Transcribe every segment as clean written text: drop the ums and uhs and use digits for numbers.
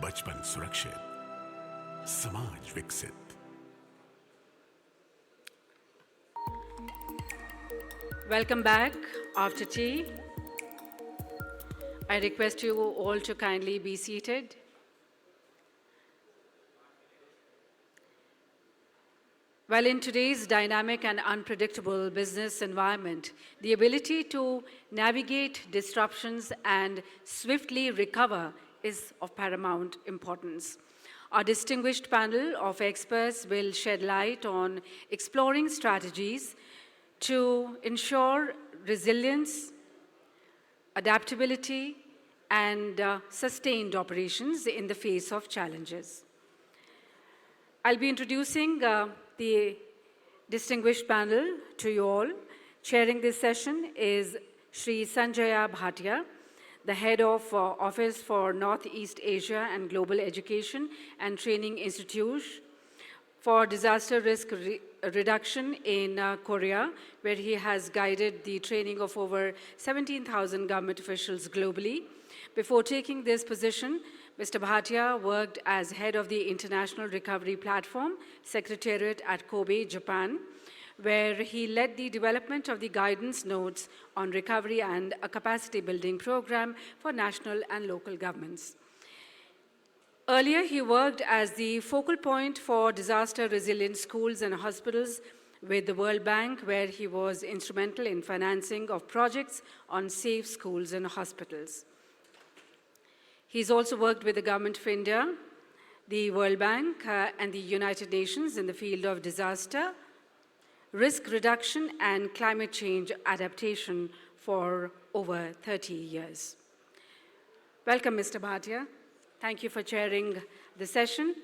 बचपन सुरक्षित, समाज विकसित। Welcome back after tea. I request you all to kindly be seated. Well, in today's dynamic and unpredictable business environment, the ability to navigate disruptions and swiftly recover is of paramount importance. Our distinguished panel of experts will shed light on exploring strategies to ensure resilience, adaptability, and sustained operations in the face of challenges. I'll be introducing the distinguished panel to you all. Chairing this session is Shri Sanjaya Bhatia, the head of Office for Northeast Asia and Global Education and Training Institute for Disaster Risk Reduction in Korea, where he has guided the training of over 17,000 government officials globally. Before taking this position, Mr. Bhatia worked as head of the International Recovery Platform, Secretariat at Kobe, Japan, where he led the development of the guidance notes on recovery and a capacity building program for national and local governments. Earlier, he worked as the focal point for disaster resilient schools and hospitals with the World Bank, where he was instrumental in financing of projects on safe schools and hospitals. He's also worked with the Government of India, the World Bank, and the United Nations in the field of disaster, risk reduction, and climate change adaptation for over 30 years. Welcome, Mr. Bhatia. Thank you for chairing the session.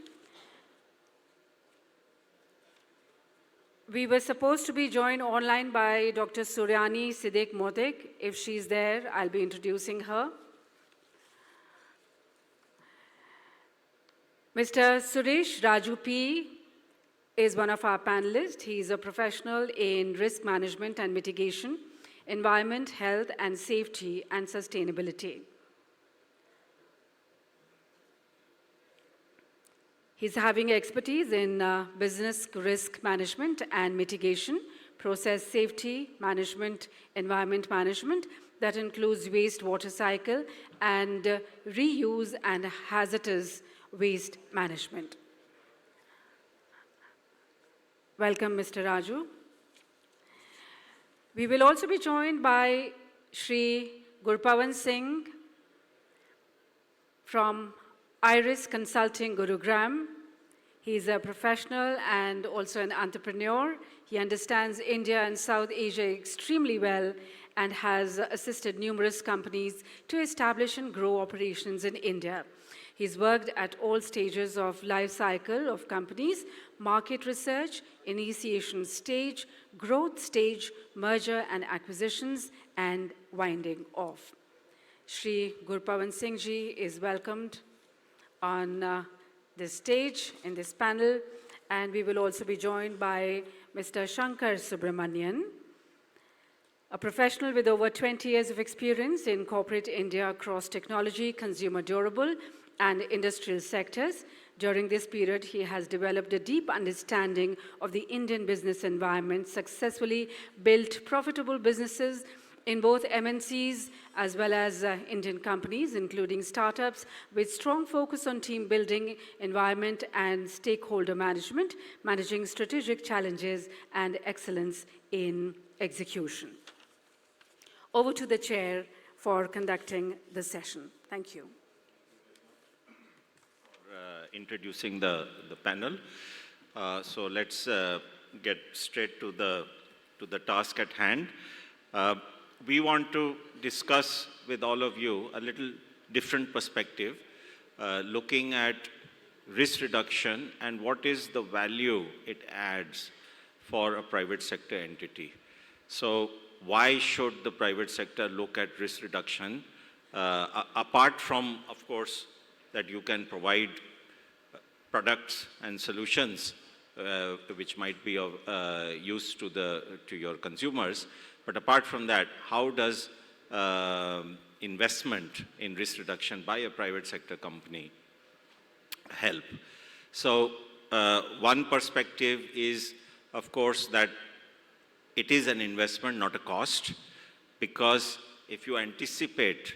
We were supposed to be joined online by Dr. Suryani Siddiq Motik. If she's there, I'll be introducing her. Mr. Suresh Raju P. is one of our panelists. He is a professional in risk management and mitigation, environment, health and safety, and sustainability. He's having expertise in business risk management and mitigation, process safety management, environment management, that includes wastewater cycle and reuse and hazardous waste management. Welcome, Mr. Raju. We will also be joined by Shri Gurpavan Singh from Iris Consulting Gurugram. He is a professional and also an entrepreneur. He understands India and South Asia extremely well and has assisted numerous companies to establish and grow operations in India. He's worked at all stages of life cycle of companies: market research, initiation stage, growth stage, merger and acquisitions, and winding off. Shri Gurpavan Singh Ji is welcomed on this stage in this panel, and we will also be joined by Mr. Shankar Subramanian, a professional with over 20 years of experience in corporate India across technology, consumer durable, and industrial sectors. During this period, he has developed a deep understanding of the Indian business environment, successfully built profitable businesses in both MNCs as well as Indian companies, including startups, with strong focus on team building, environment, and stakeholder management, managing strategic challenges, and excellence in execution. Over to the chair for conducting the session. Thank you. Introducing the panel. So let's get straight to the task at hand. We want to discuss with all of you a little different perspective, looking at risk reduction and what is the value it adds for a private sector entity. So why should the private sector look at risk reduction? Apart from, of course, that you can provide products and solutions which might be of use to your consumers. But apart from that, how does investment in risk reduction by a private sector company help. So one perspective is, of course, that it is an investment, not a cost, because if you anticipate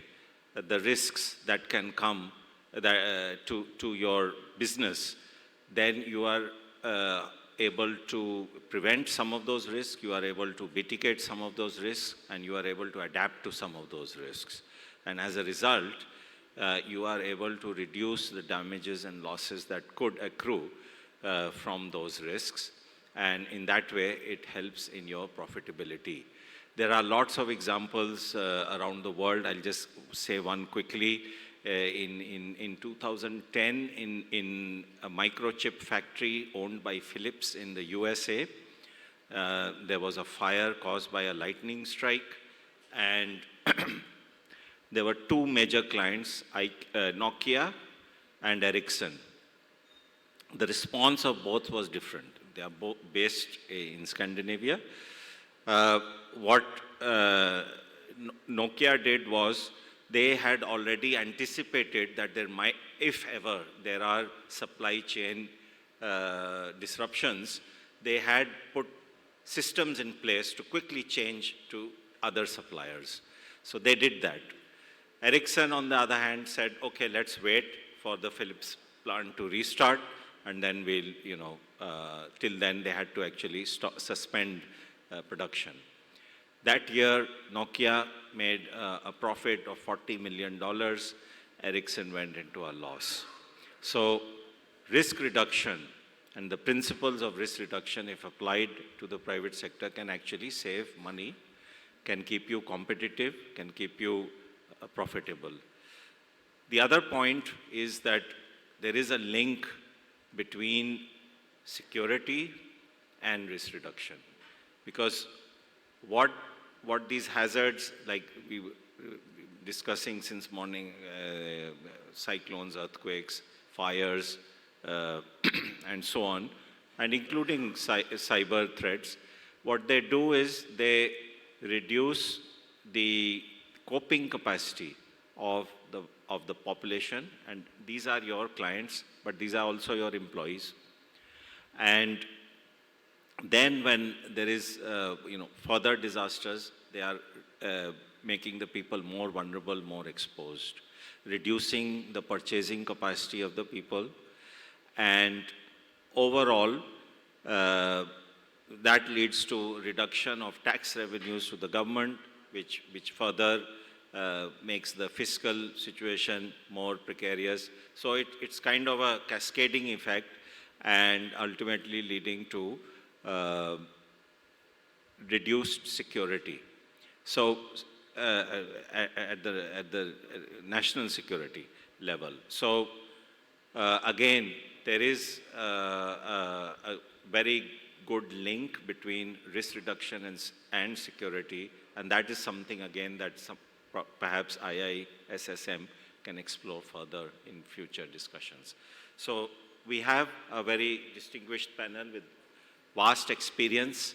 the risks that can come to your business, then you are able to prevent some of those risks, you are able to mitigate some of those risks, and you are able to adapt to some of those risks. And as a result, you are able to reduce the damages and losses that could accrue from those risks. And in that way, it helps in your profitability. There are lots of examples around the world. I'll just say one quickly. In 2010, in a microchip factory owned by Philips in the USA, there was a fire caused by a lightning strike, and there were two major clients, Nokia and Ericsson. The response of both was different. They are both based in Scandinavia. What Nokia did was, they had already anticipated that there might, if ever, there are supply chain disruptions, they had put systems in place to quickly change to other suppliers. So they did that. Ericsson, on the other hand, said, okay, let's wait for the Philips plant to restart, and then we'll, till then they had to actually suspend production. That year, Nokia made a profit of $40 million. Ericsson went into a loss. So risk reduction and the principles of risk reduction, if applied to the private sector, can actually save money, can keep you competitive, can keep you profitable. The other point is that there is a link between security and risk reduction. Because what these hazards, like we were discussing since morning, cyclones, earthquakes, fires, and so on, and including cyber threats, what they do is they reduce the coping capacity of the population, and these are your clients, but these are also your employees. And then when there is further disasters, they are making the people more vulnerable, more exposed, reducing the purchasing capacity of the people, and overall that leads to reduction of tax revenues to the government, which further makes the fiscal situation more precarious. So it's kind of a cascading effect, and ultimately leading to reduced security. So at the national security level. So again, there is a very good link between risk reduction and security, and that is something again that perhaps IISSM can explore further in future discussions. So we have a very distinguished panel with vast experience.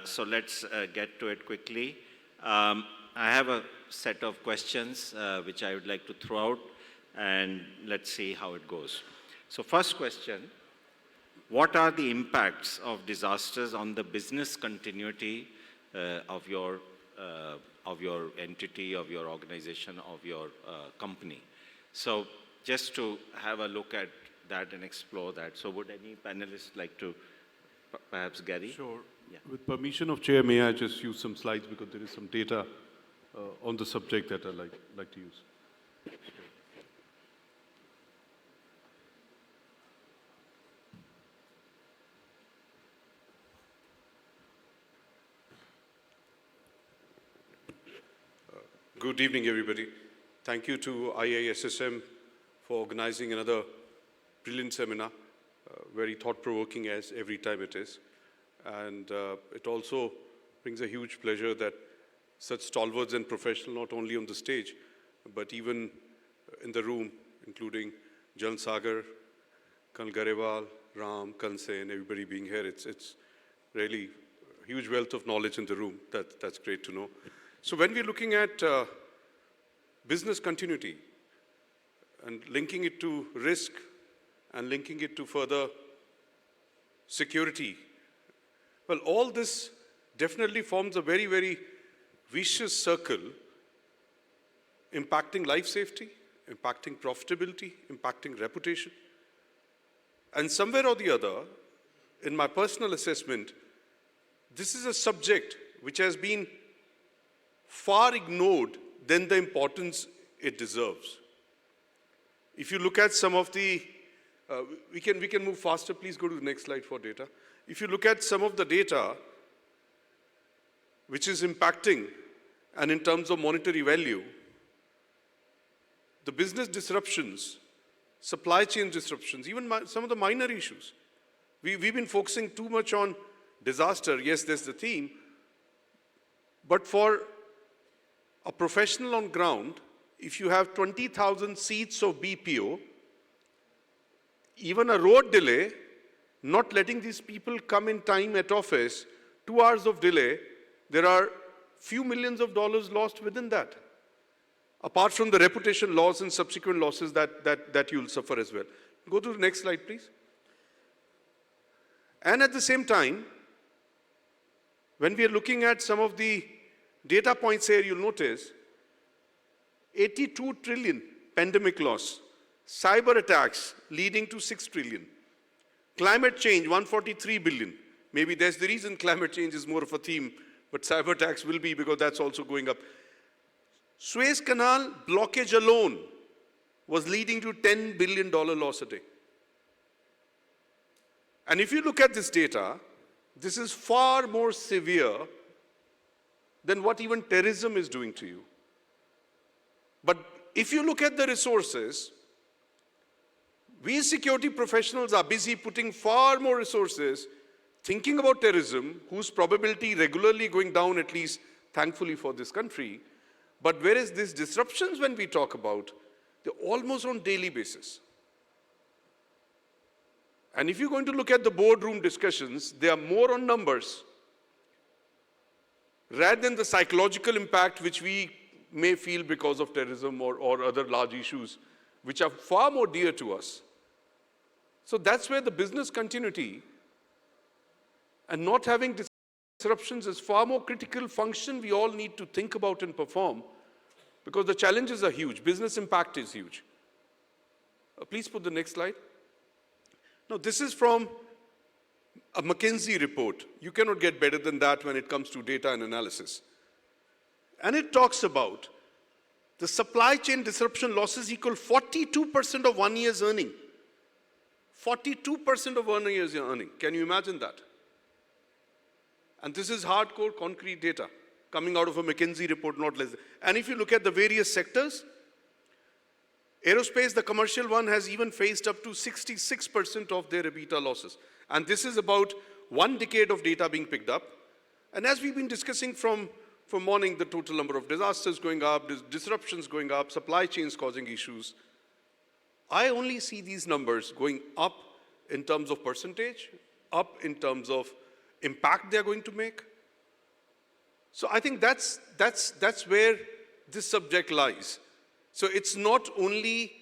So let's get to it quickly. I have a set of questions which I would like to throw out, and let's see how it goes. So first question, what are the impacts of disasters on the business continuity of your entity, of your organization, of your company? So just to have a look at that and explore that. So would any panelist like to, perhaps Garry? Sure. Yeah. With permission of Chair, may I just use some slides because there is some data on the subject that I'd like to use. Good evening, everybody. Thank you to IISSM for organizing another brilliant seminar, very thought-provoking as every time it is. And it also brings a huge pleasure that such stalwarts and professionals, not only on the stage, but even in the room, including Jan Sagar, Colonel Garewal, Ram, Kanse, and everybody being here. It's really a huge wealth of knowledge in the room. That's great to know. So when we're looking at business continuity and linking it to risk and linking it to further security. Well, all this definitely forms a very, very vicious circle, impacting life safety, impacting profitability, impacting reputation. And somewhere or the other, in my personal assessment, this is a subject which has been far ignored than the importance it deserves. If you look at some of the, we can move faster, please go to the next slide for data. If you look at some of the data which is impacting, and in terms of monetary value, the business disruptions, supply chain disruptions, even some of the minor issues. We've been focusing too much on disaster. Yes, that's the theme. But for a professional on ground, if you have 20,000 seats of BPO, even a road delay, not letting these people come in time at office, 2 hours of delay, there are few millions of dollars lost within that. Apart from the reputation loss and subsequent losses that you'll suffer as well. Go to the next slide, please. And at the same time, when we are looking at some of the data points here, you'll notice 82 trillion pandemic loss, cyber attacks leading to 6 trillion, climate change 143 billion. Maybe that's the reason climate change is more of a theme, but cyber attacks will be because that's also going up. Suez Canal blockage alone was leading to $10 billion loss a day. And if you look at this data, this is far more severe than what even terrorism is doing to you. But if you look at the resources, we security professionals are busy putting far more resources thinking about terrorism, whose probability regularly going down, at least thankfully for this country. But whereas these disruptions, when we talk about, they're almost on daily basis. And if you're going to look at the boardroom discussions, they are more on numbers rather than the psychological impact which we may feel because of terrorism or other large issues which are far more dear to us. So that's where the business continuity and not having disruptions is far more critical function we all need to think about and perform, because the challenges are huge. Business impact is huge. Please put the next slide. Now, this is from a McKinsey report. You cannot get better than that when it comes to data and analysis. And it talks about the supply chain disruption losses equal 42% of 1 year's earning. 42% of 1 year's earning. Can you imagine that? And this is hardcore, concrete data coming out of a McKinsey report, not less. And if you look at the various sectors, aerospace, the commercial one, has even faced up to 66% of their EBITDA losses. And this is about 1 decade of data being picked up. And as we've been discussing from morning, the total number of disasters going up, disruptions going up, supply chains causing issues, I only see these numbers going up in terms of percentage, up in terms of impact they're going to make. So I think that's where this subject lies. So it's not only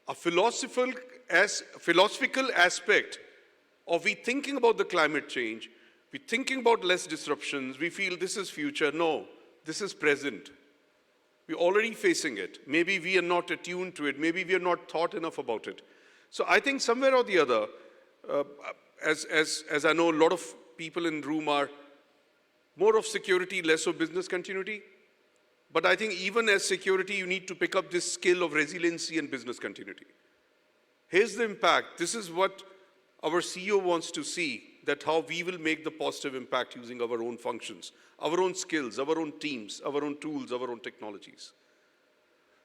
a philosophical aspect of we thinking about the climate change, we thinking about less disruptions, we feel this is future. No, this is present. We're already facing it. Maybe we are not attuned to it. Maybe we are not thought enough about it. So I think somewhere or the other, as I know a lot of people in the room are more of security, less of business continuity. But I think even as security, you need to pick up this skill of resiliency and business continuity. Here's the impact. This is what our CEO wants to see, that how we will make the positive impact using our own functions, our own skills, our own teams, our own tools, our own technologies.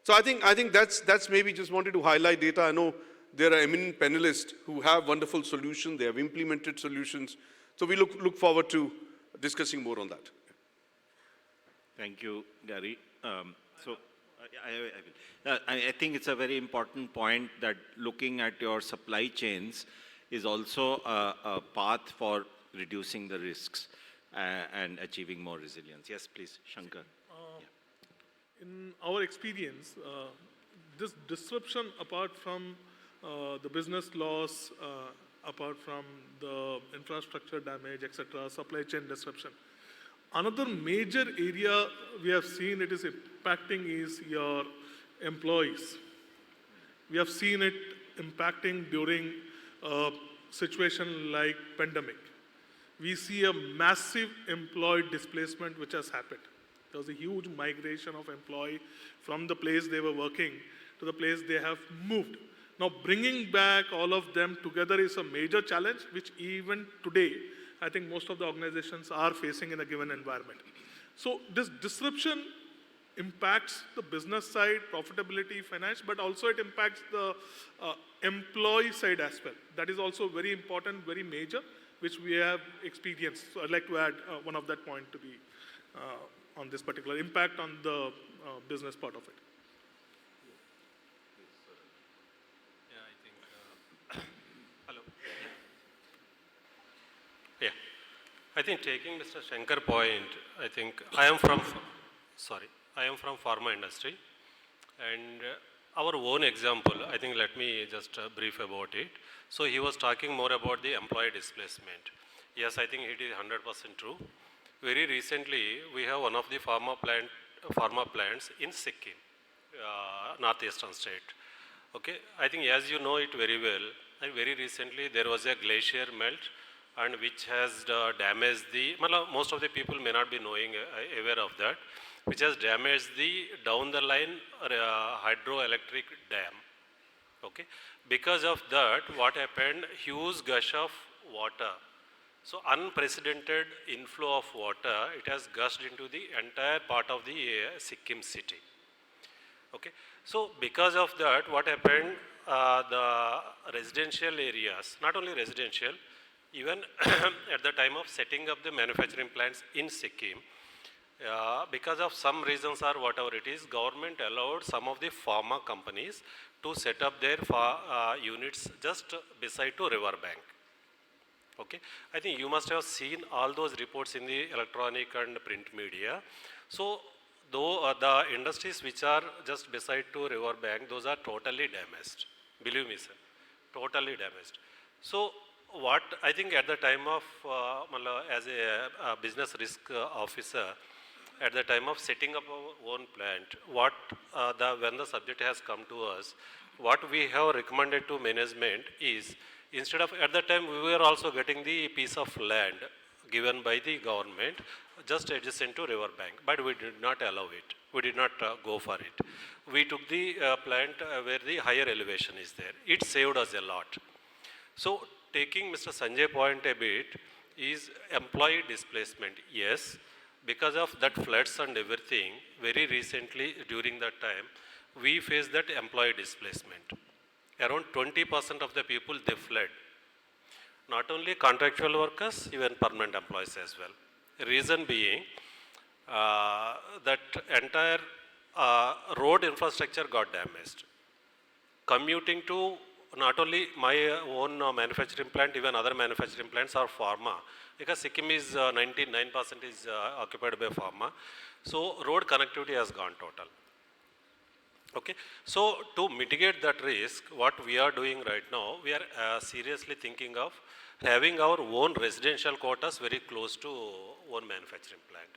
So I think that's maybe just wanted to highlight data. I know there are eminent panelists who have wonderful solutions. They have implemented solutions. So we look forward to discussing more on that. Thank you, Garry. I think it's a very important point that looking at your supply chains is also a path for reducing the risks and achieving more resilience. Yes, please, Shankar. In our experience, this disruption, apart from the business loss, apart from the infrastructure damage, etc., supply chain disruption. Another major area we have seen it is impacting is your employees. We have seen it impacting during a situation like pandemic. We see a massive employee displacement which has happened. There was a huge migration of employee from the place they were working to the place they have moved. Now bringing back all of them together is a major challenge which even today, I think most of the organizations are facing in a given environment. So this disruption impacts the business side, profitability, finance, but also it impacts the employee side as well. That is also very important, very major, which we have experienced. So I'd like to add one of that point to the on this particular impact on the business part of it. Yeah, I think. Hello. Yeah. I think taking Mr. Shankar point, I think I am from pharma industry, and our own example, I think let me just brief about it. So he was talking more about the employee displacement. Yes, I think it is 100% true. Very recently, we have one of the pharma plants in Sikkim, northeastern state. Okay, I think as you know it very well, and very recently there was a glacier melt, and which has damaged the, most of the people may not be aware of that, which has damaged the down the line hydroelectric dam. Okay, because of that, what happened? Huge gush of water. So unprecedented inflow of water, it has gushed into the entire part of the Sikkim city. Okay, so because of that, what happened? The residential areas, not only residential, even at the time of setting up the manufacturing plants in Sikkim, because of some reasons or whatever it is, government allowed some of the pharma companies to set up their units just beside to river bank. Okay, I think you must have seen all those reports in the electronic and print media. So, though the industries which are just beside to river bank, those are totally damaged. Believe me, sir, totally damaged. So, what I think at the time of, as a business risk officer, at the time of setting up our own plant, what when the subject has come to us, what we have recommended to management is, instead of, at that time we were also getting the piece of land given by the government just adjacent to river bank, but we did not allow it. We did not go for it. We took the plant where the higher elevation is there. It saved us a lot. So taking Mr. Sanjay point a bit is employee displacement. Yes, because of that floods and everything, very recently during that time, we faced that employee displacement. Around 20% of the people, they fled. Not only contractual workers, even permanent employees as well. Reason being, that entire road infrastructure got damaged. Commuting to not only my own manufacturing plant, even other manufacturing plants are pharma, because Sikkim is 99% is occupied by pharma. So road connectivity has gone total. Okay, so to mitigate that risk, what we are doing right now, we are seriously thinking of having our own residential quarters very close to one manufacturing plant.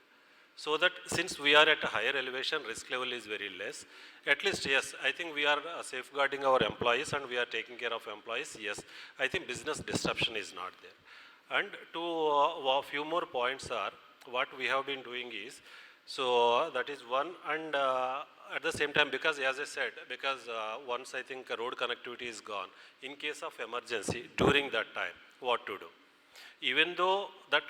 So that since we are at a higher elevation, risk level is very less. At least, yes, I think we are safeguarding our employees and we are taking care of employees. Yes, I think business disruption is not there. And to a few more points are, what we have been doing is, so that is one, and at the same time, because as I said, because once I think road connectivity is gone, in case of emergency, during that time, what to do? Even though that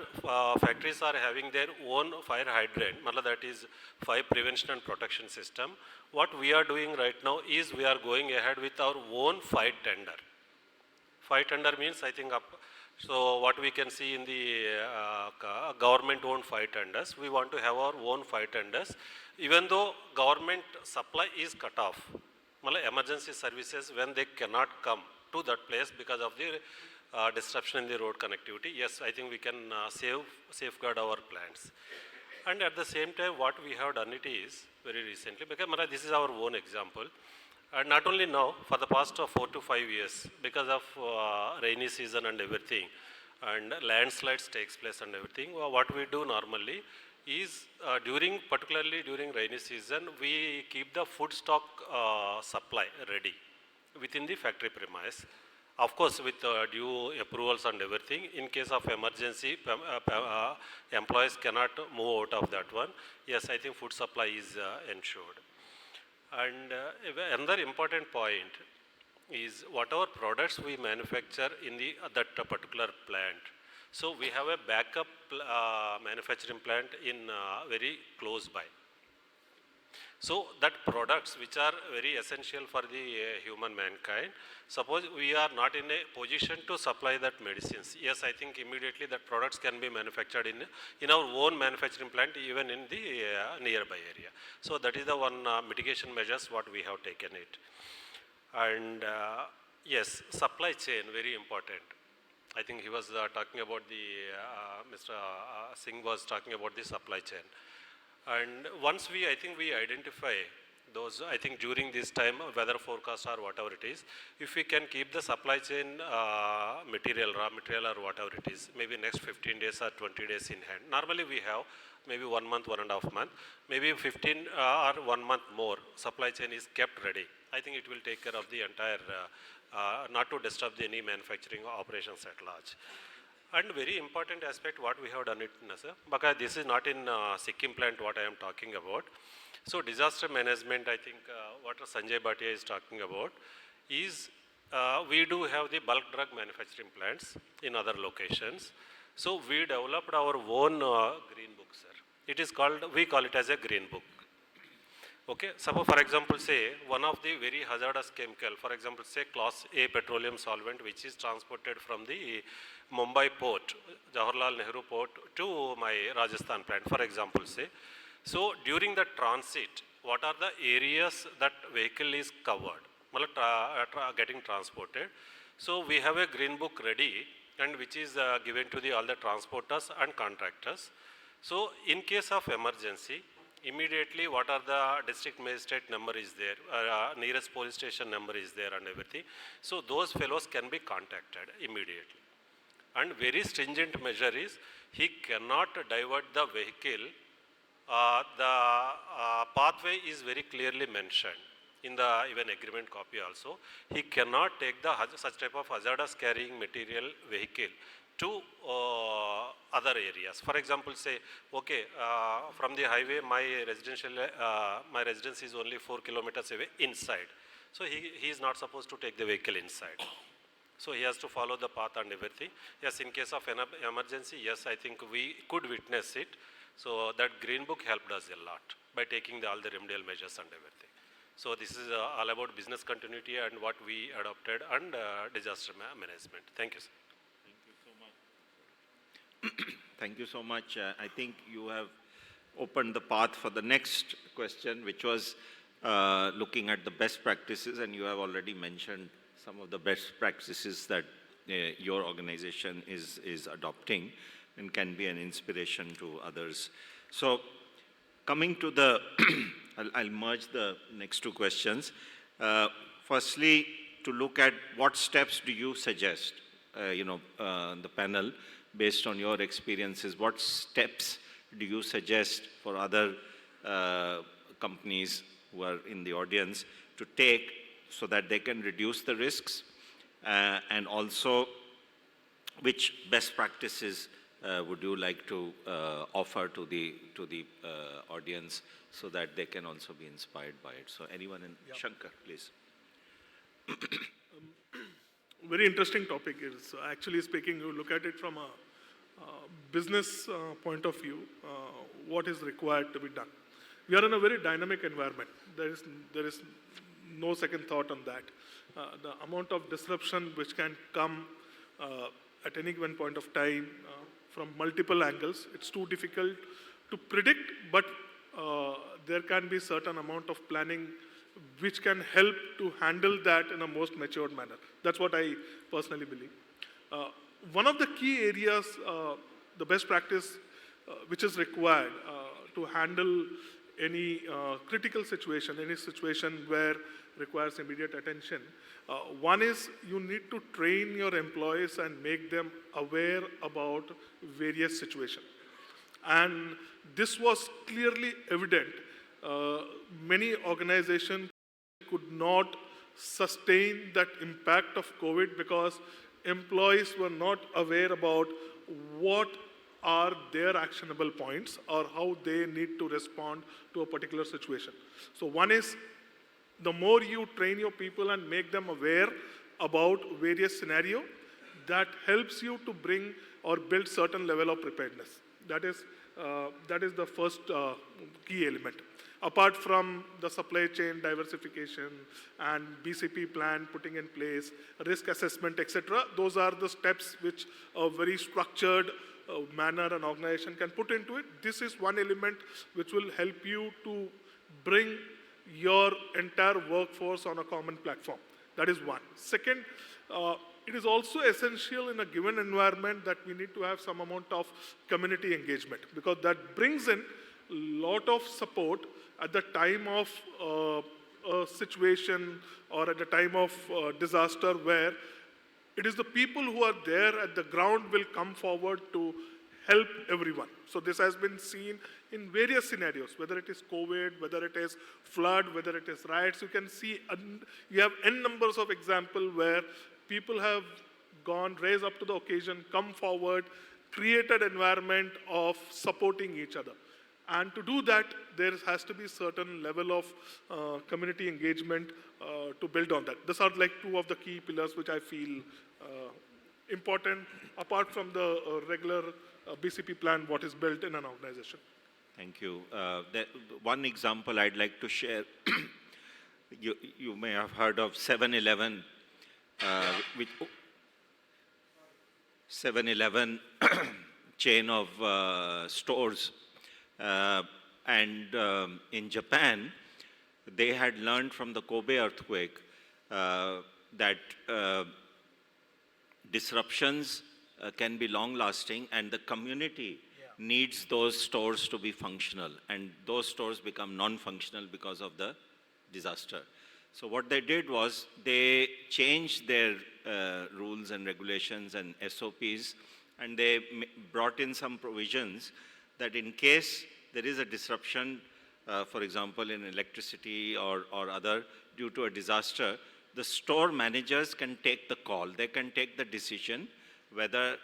factories are having their own fire hydrant, that is fire prevention and protection system, what we are doing right now is we are going ahead with our own fire tender. Fire tender means, I think, so what we can see in the government-owned fire tenders, we want to have our own fire tenders. Even though government supply is cut off, emergency services, when they cannot come to that place because of the disruption in the road connectivity, yes, I think we can safeguard our plants. And at the same time, what we have done it is, very recently, because this is our own example, And not only now, for the past 4 to 5 years, because of rainy season and everything, and landslides takes place and everything, what we do normally is particularly during rainy season, we keep the food stock supply ready within the factory premise. Of course, with due approvals and everything, in case of emergency, employees cannot move out of that one. Yes, I think food supply is ensured. And another important point is whatever products we manufacture in that particular plant. So we have a backup manufacturing plant in very close by. So that products which are very essential for the human mankind, suppose we are not in a position to supply that medicines. Yes, I think immediately that products can be manufactured in our own manufacturing plant, even in the nearby area. So that is the one mitigation measures what we have taken it. And yes, supply chain, very important. I think he was talking about Mr. Singh was talking about the supply chain. And once I think we identify those, I think during this time, weather forecast or whatever it is, if we can keep the supply chain material, raw material or whatever it is, maybe next 15 days or 20 days in hand. Normally we have maybe 1 month, 1.5 months, maybe 15 or 1 month more, supply chain is kept ready. I think it will take care of the entire, not to disturb any manufacturing operations at large. And very important aspect what we have done it, sir, because this is not in Sikkim plant what I am talking about. So disaster management, I think what Sanjaya Bhatia is talking about is we do have the bulk drug manufacturing plants in other locations. So we developed our own green book, sir. It is called, we call it as a green book. Okay, suppose for example say one of the very hazardous chemical, for example say class A petroleum solvent which is transported from the Mumbai port, Jawaharlal Nehru port to my Rajasthan plant, for example say. So during the transit, what are the areas that vehicle is covered, getting transported. So we have a green book ready and which is given to all the transporters and contractors. So in case of emergency, immediately what are the district magistrate number is there, nearest police station number is there and everything. So those fellows can be contacted immediately. And very stringent measure is he cannot divert the vehicle. The pathway is very clearly mentioned in the even agreement copy also. He cannot take such type of hazardous carrying material vehicle to other areas. For example, say, okay, from the highway, my residence is only 4 kilometers away inside. So he is not supposed to take the vehicle inside. So he has to follow the path and everything. Yes, in case of an emergency, yes, I think we could witness it. So that green book helped us a lot by taking all the remedial measures and everything. So this is all about business continuity and what we adopted and disaster management. Thank you, sir. Thank you so much. I think you have opened the path for the next question, which was looking at the best practices, and you have already mentioned some of the best practices that your organization is adopting and can be an inspiration to others. So coming to the, I'll merge the next two questions. Firstly, to look at what steps do you suggest, the panel, based on your experiences, what steps do you suggest for other companies who are in the audience to take so that they can reduce the risks, and also which best practices would you like to offer to the audience so that they can also be inspired by it? So anyone in Shankar, please. Very interesting topic. Is actually speaking, you look at it from a business point of view, what is required to be done. We are in a very dynamic environment. There is no second thought on that. The amount of disruption which can come at any given point of time from multiple angles, it's too difficult to predict, but there can be certain amount of planning which can help to handle that in a most matured manner. That's what I personally believe. One of the key areas, the best practice which is required to handle any critical situation, any situation where requires immediate attention. One is you need to train your employees and make them aware about various situations. And this was clearly evident. Many organizations could not sustain that impact of COVID because employees were not aware about what are their actionable points or how they need to respond to a particular situation. So one is, the more you train your people and make them aware about various scenarios, that helps you to bring or build certain level of preparedness. That is the first key element. Apart from the supply chain diversification and BCP plan putting in place, risk assessment, etc., those are the steps which a very structured manner an organization can put into it. This is one element which will help you to bring your entire workforce on a common platform. That is one. Second, it is also essential in a given environment that we need to have some amount of community engagement, because that brings in a lot of support at the time of a situation or at the time of disaster, where it is the people who are there at the ground will come forward to help everyone. So this has been seen in various scenarios, whether it is COVID, whether it is flood, whether it is riots. You can see, you have n numbers of examples where people have gone, raised up to the occasion, come forward, created environment of supporting each other. And to do that, there has to be certain level of community engagement to build on that. These are like two of the key pillars which I feel important, apart from the regular BCP plan, what is built in an organization. Thank you. One example I'd like to share, you may have heard of 7-Eleven, which 7-Eleven chain of stores. In Japan, they had learned from the Kobe earthquake that disruptions can be long-lasting, and the community needs those stores to be functional, and those stores become non-functional because of the disaster. So what they did was they changed their rules and regulations and SOPs, and they brought in some provisions that in case there is a disruption, for example, in electricity or other due to a disaster, the store managers can take the call. They can take the decision whether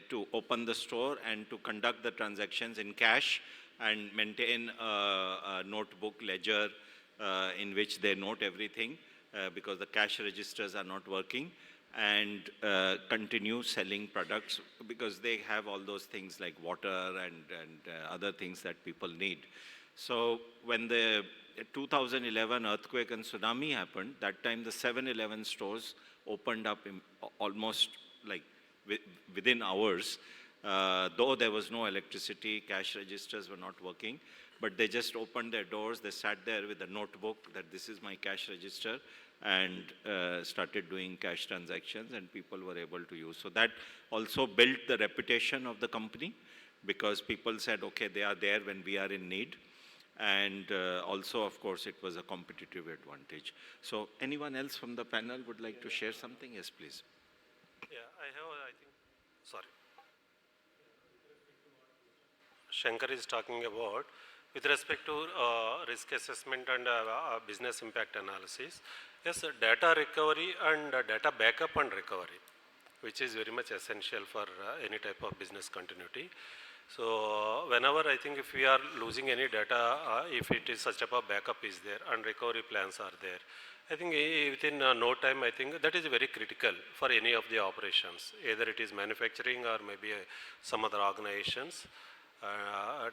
to open the store and to conduct the transactions in cash and maintain a notebook ledger in which they note everything because the cash registers are not working, and continue selling products because they have all those things like water and other things that people need. So when the 2011 earthquake and tsunami happened, that time the 7-Eleven stores opened up almost like within hours, though there was no electricity, cash registers were not working, but they just opened their doors, they sat there with a notebook that this is my cash register, and started doing cash transactions, and people were able to use. So that also built the reputation of the company, because people said, okay, they are there when we are in need. And also, of course, it was a competitive advantage. So anyone else from the panel would like to share something? Yes, please. Yeah, I have, I think, sorry. Shankar is talking about, with respect to risk assessment and business impact analysis. Yes, data recovery and data backup and recovery, which is very much essential for any type of business continuity. So whenever I think if we are losing any data, if it is such type of backup is there and recovery plans are there, I think within no time, I think that is very critical for any of the operations, either it is manufacturing or maybe some other organizations.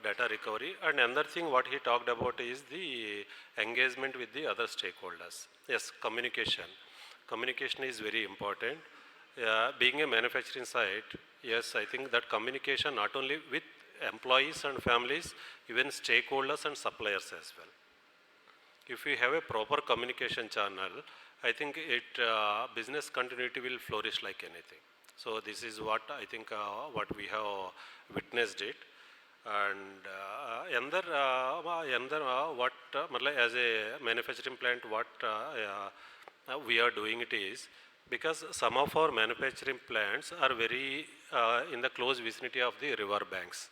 Data recovery. And another thing what he talked about is the engagement with the other stakeholders. Yes, communication. Communication is very important. Being a manufacturing site, yes, I think that communication not only with employees and families, even stakeholders and suppliers as well. If we have a proper communication channel, I think business continuity will flourish like anything. So this is what I think what we have witnessed it. And what matlab as a manufacturing plant, what we are doing it is, because some of our manufacturing plants are very in the close vicinity of the river banks.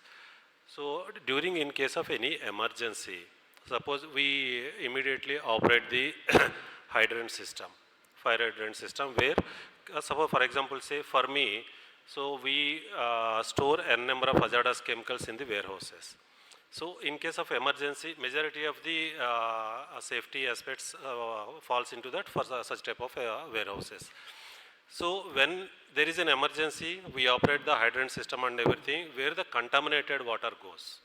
So during in case of any emergency, suppose we immediately operate the hydrant system, fire hydrant system, where suppose for example say for me, so we store n number of hazardous chemicals in the warehouses. So in case of emergency, majority of the safety aspects falls into that for such type of warehouses. So when there is an emergency, we operate the hydrant system and everything where the contaminated water goes.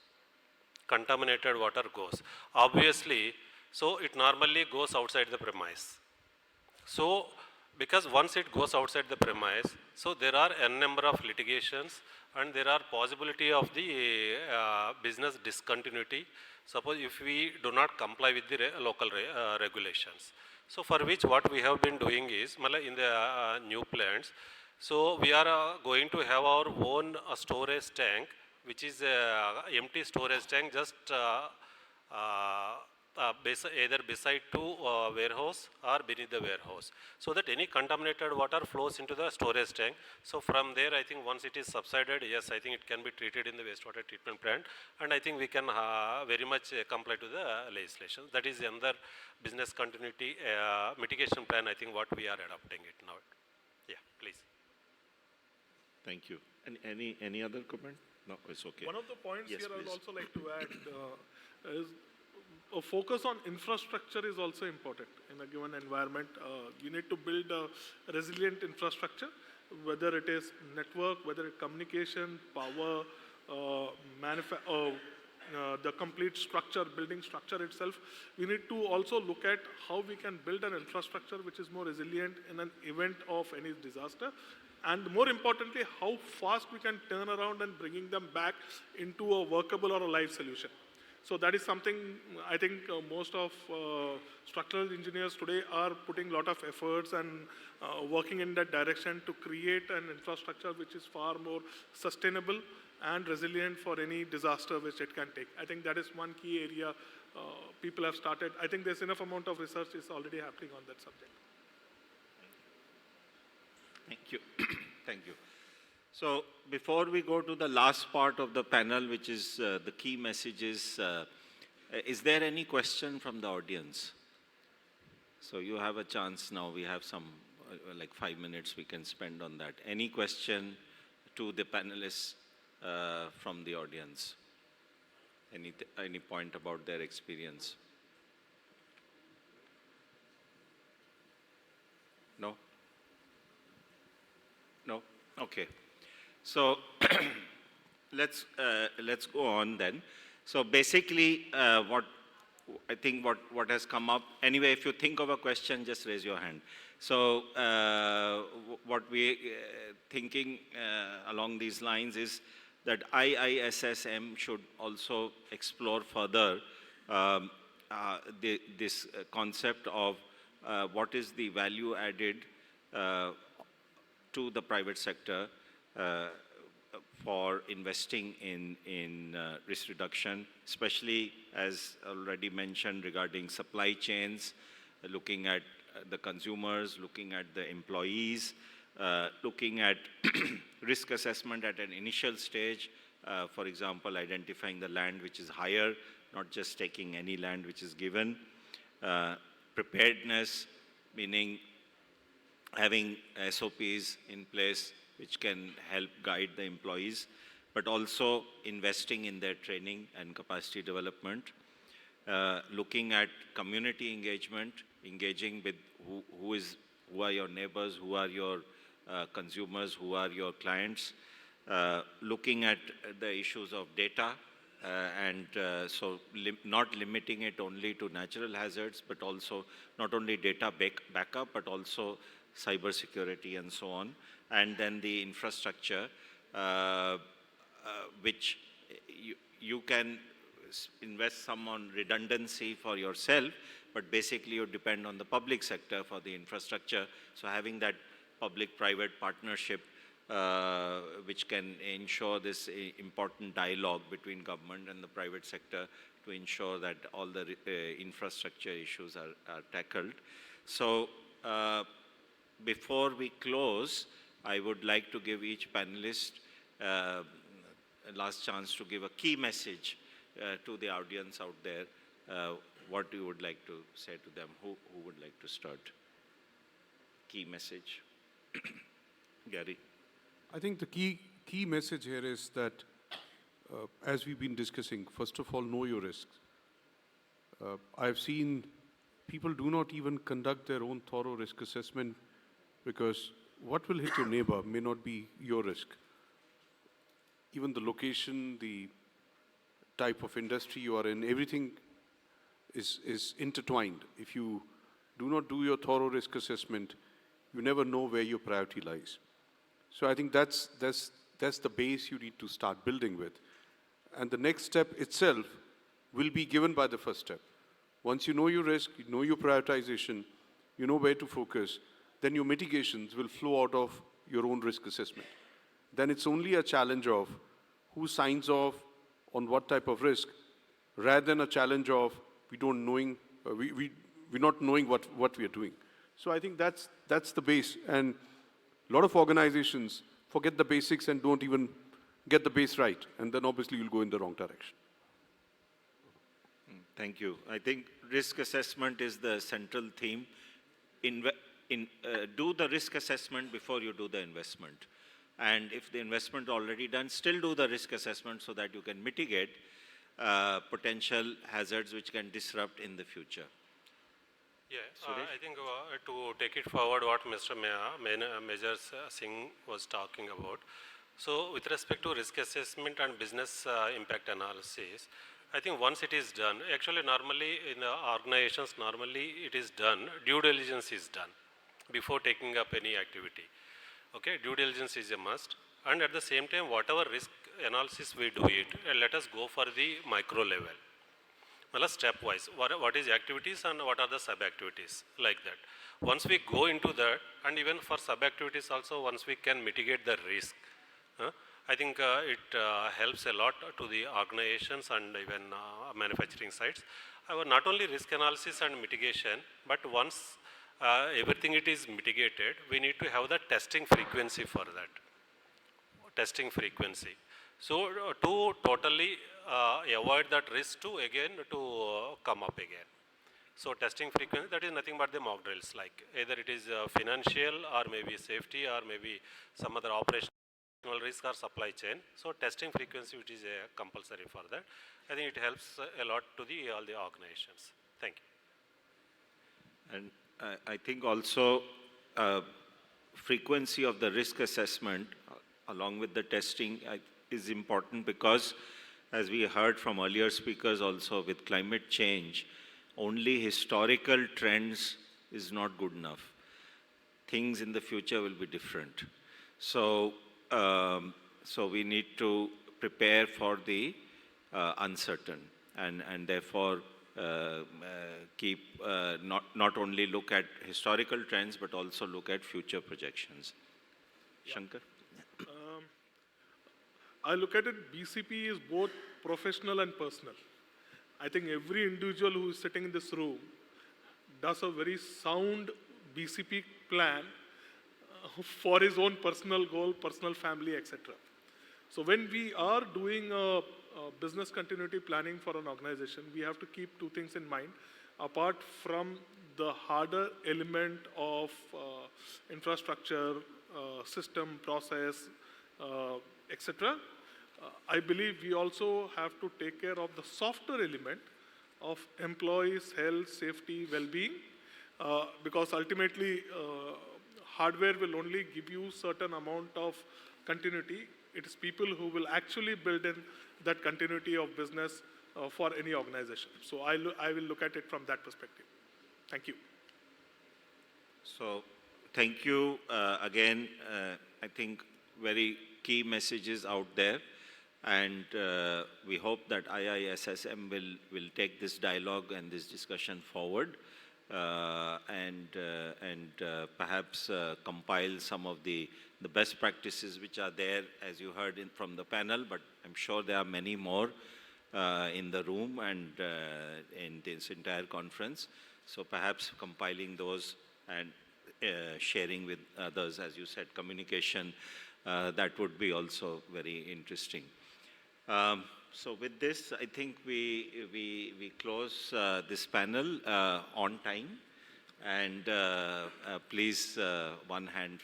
Contaminated water goes. Obviously, so it normally goes outside the premise. So because once it goes outside the premise, so there are n number of litigations and there are possibility of the business discontinuity. Suppose if we do not comply with the local regulations. So for which what we have been doing is, in the new plants, so we are going to have our own storage tank, which is empty storage tank, just either beside to warehouse or beneath the warehouse, so that any contaminated water flows into the storage tank. So from there, I think once it is subsided, yes, I think it can be treated in the wastewater treatment plant, and I think we can very much comply to the legislation. That is another business continuity mitigation plan, I think what we are adopting it now. Yeah, please. Thank you. Any other comment? No, it's okay. One of the points Yes, here I would please. also like to add is a focus on infrastructure is also important in a given environment. You need to build a resilient infrastructure, whether it is network, whether it communication, power, the complete structure, building structure itself. We need to also look at how we can build an infrastructure which is more resilient in an event of any disaster. And more importantly, how fast we can turn around and bringing them back into a workable or a live solution. So that is something I think most of structural engineers today are putting a lot of efforts and working in that direction to create an infrastructure which is far more sustainable and resilient for any disaster which it can take. I think that is one key area people have started. I think there's enough amount of research is already happening on that subject. Thank you. Thank you. So before we go to the last part of the panel, which is the key messages, is there any question from the audience? So you have a chance now. We have some, like 5 minutes we can spend on that. Any question to the panelists from the audience? Any point about their experience? No? No? Okay. So let's go on then. So basically, what has come up. Anyway, if you think of a question, just raise your hand. So what we thinking along these lines is that IISSM should also explore further this concept of what is the value added to the private sector for investing in risk reduction, especially as already mentioned regarding supply chains, looking at the consumers, looking at the employees, looking at risk assessment at an initial stage, for example, identifying the land which is higher, not just taking any land which is given, preparedness, meaning having SOPs in place which can help guide the employees, but also investing in their training and capacity development, looking at community engagement, engaging with who are your neighbors, who are your consumers, who are your clients, looking at the issues of data, and so not limiting it only to natural hazards, but also not only data backup, but also cyber security and so on. And then the infrastructure, which you can invest some on redundancy for yourself, but basically you depend on the public sector for the infrastructure. So having that public-private partnership which can ensure this important dialogue between government and the private sector to ensure that all the infrastructure issues are tackled. So before we close, I would like to give each panelist a last chance to give a key message to the audience out there. What you would like to say to them? Who would like to start? Key message. Garry. I think the key message here is that, as we've been discussing, first of all, know your risks. I've seen people do not even conduct their own thorough risk assessment because what will hit your neighbor may not be your risk. Even the location, the type of industry you are in, everything is intertwined. If you do not do your thorough risk assessment, you never know where your priority lies. So I think that's the base you need to start building with. And the next step itself will be given by the first step. Once you know your risk, you know your prioritization, you know where to focus, then your mitigations will flow out of your own risk assessment. Then it's only a challenge of who signs off on what type of risk, rather than a challenge of we're not knowing what we are doing. So I think that's the base. And a lot of organizations forget the basics and don't even get the base right. And then obviously you'll go in the wrong direction. Thank you. I think risk assessment is the central theme. Do the risk assessment before you do the investment. And if the investment already done, still do the risk assessment so that you can mitigate potential hazards which can disrupt in the future. Yeah, I think to take it forward what Mr. Major Singh was talking about. So with respect to risk assessment and business impact analysis, I think once it is done, actually normally in organizations, normally it is done, due diligence is done before taking up any activity. Okay, due diligence is a must. And at the same time, whatever risk analysis we do it, let us go for the micro level. Well, stepwise, what is activities and what are the sub-activities, like that. Once we go into that, and even for sub-activities also, once we can mitigate the risk, I think it helps a lot to the organizations and even manufacturing sites. Not only risk analysis and mitigation, but once everything it is mitigated, we need to have the testing frequency for that. Testing frequency. So to totally avoid that risk to come up again. So testing frequency, that is nothing but the mock drills, like either it is financial or maybe safety or maybe some other operational risk or supply chain. So testing frequency, which is compulsory for that. I think it helps a lot to all the organizations. Thank you. And I think also frequency of the risk assessment along with the testing is important because, as we heard from earlier speakers also, with climate change, only historical trends is not good enough. Things in the future will be different. So, so we need to prepare for the uncertain and therefore keep not only look at historical trends but also look at future projections. Yeah. Shankar? I look at it, BCP is both professional and personal. I think every individual who is sitting in this room does a very sound BCP plan for his own personal goal, personal family, etc. So when we are doing a business continuity planning for an organization, we have to keep two things in mind. Apart from the harder element of infrastructure, system, process, etc., I believe we also have to take care of the softer element of employees' health, safety, well-being, because ultimately hardware will only give you certain amount of continuity. It is people who will actually build in that continuity of business for any organization. So I will look at it from that perspective. Thank you. So thank you again. I think very key messages out there. And we hope that IISSM will take this dialogue and this discussion forward. and perhaps compile some of the best practices which are there, as you heard from the panel, but I'm sure there are many more in the room and in this entire conference. So perhaps compiling those and sharing with others, as you said, communication, that would be also very interesting. So with this, I think we close this panel on time. And please, one hand,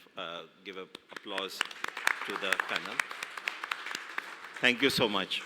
give an applause to the panel. Thank you so much.